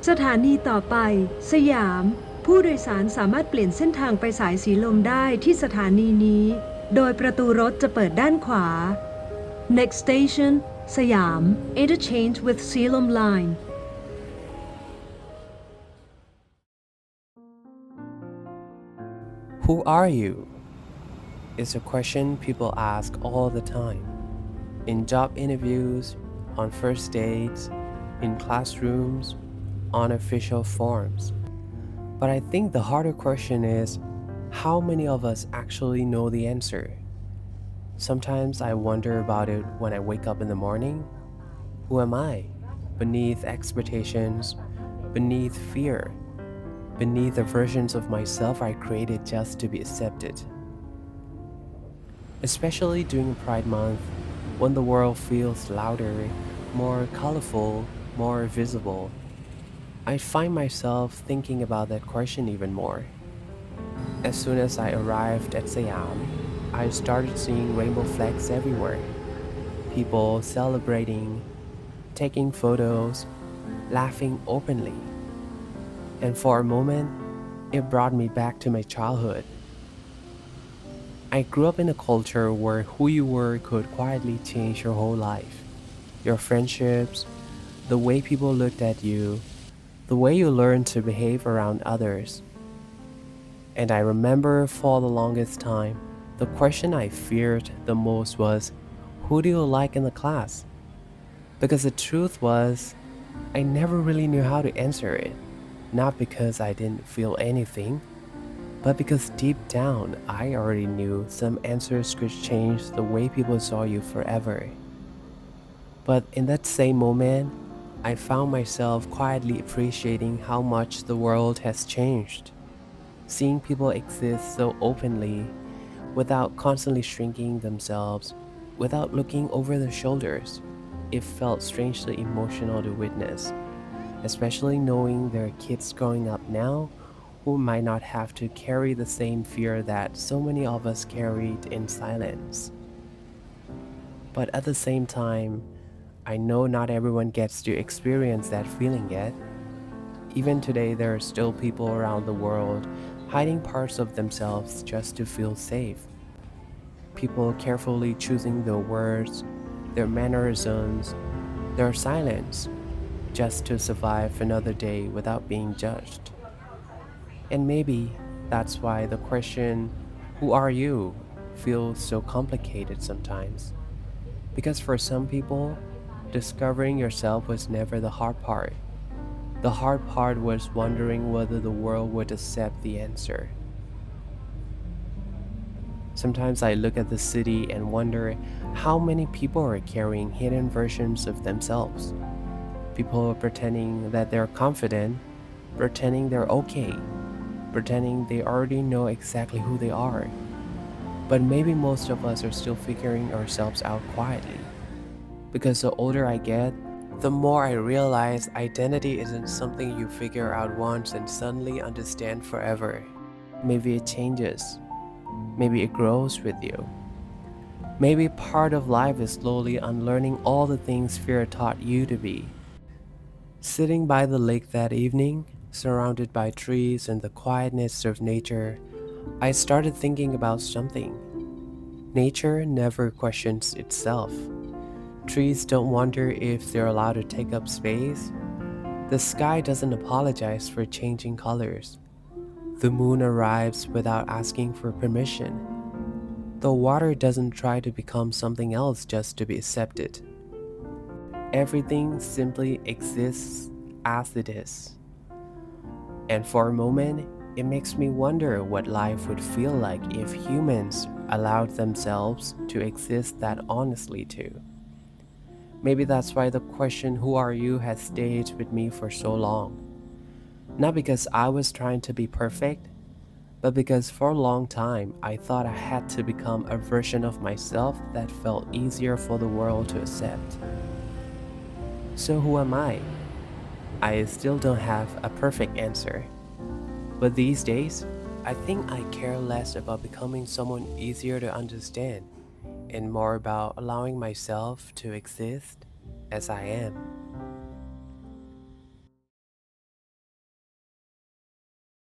สถานีต่อไปสยามผู้โดยสารสามารถเปลี่ยนเส้นทางไปสายสีลมได้ที่สถานีนี้โดยประตูรถจะเปิดด้านขวา Next station สยาม Interchange with Siam Line Who are you? Is a question people ask all the time. In job interviews, on first dates, in classrooms, on official forms. But I think the harder question is, how many of us actually know the answer? Sometimes I wonder about it when I wake up in the morning. Who am I? Beneath expectations, beneath fear, beneath the versions of myself I created just to be accepted. Especially during Pride Month, when the world feels louder, more colorful, more visible, I find myself thinking about that question even more. As soon as I arrived at Siam, I started seeing rainbow flags everywhere. People celebrating, taking photos, laughing openly. And for a moment, it brought me back to my childhood. I grew up in a culture where who you were could quietly change your whole life. Your friendships, the way people looked at you, the way you learned to behave around others. And I remember for the longest time, the question I feared the most was, who do you like in the class? Because the truth was, I never really knew how to answer it. Not because I didn't feel anything, but because deep down I already knew some answers could change the way people saw you forever. But in that same moment, I found myself quietly appreciating how much the world has changed. Seeing people exist so openly, without constantly shrinking themselves, without looking over their shoulders, it felt strangely emotional to witness, especially knowing there are kids growing up now who might not have to carry the same fear that so many of us carried in silence. But at the same time, I know not everyone gets to experience that feeling yet. Even today, there are still people around the world hiding parts of themselves just to feel safe. People carefully choosing their words, their mannerisms, their silence, just to survive another day without being judged. And maybe that's why the question, who are you, feels so complicated sometimes. Because for some people, discovering yourself was never the hard part. The hard part was wondering whether the world would accept the answer. Sometimes I look at the city and wonder how many people are carrying hidden versions of themselves. People are pretending that they're confident, pretending they're okay, pretending they already know exactly who they are. But maybe most of us are still figuring ourselves out quietly. Because the older I get, the more I realize identity isn't something you figure out once and suddenly understand forever. Maybe it changes. Maybe it grows with you. Maybe part of life is slowly unlearning all the things fear taught you to be. Sitting by the lake that evening, surrounded by trees and the quietness of nature, I started thinking about something. Nature never questions itself. Trees don't wonder if they're allowed to take up space. The sky doesn't apologize for changing colors. The moon arrives without asking for permission. The water doesn't try to become something else just to be accepted. Everything simply exists as it is. And for a moment, it makes me wonder what life would feel like if humans allowed themselves to exist that honestly too. Maybe that's why the question, who are you, has stayed with me for so long. Not because I was trying to be perfect, but because for a long time I thought I had to become a version of myself that felt easier for the world to accept. So who am I? I still don't have a perfect answer. But these days, I think I care less about becoming someone easier to understand and more about allowing myself to exist as I am.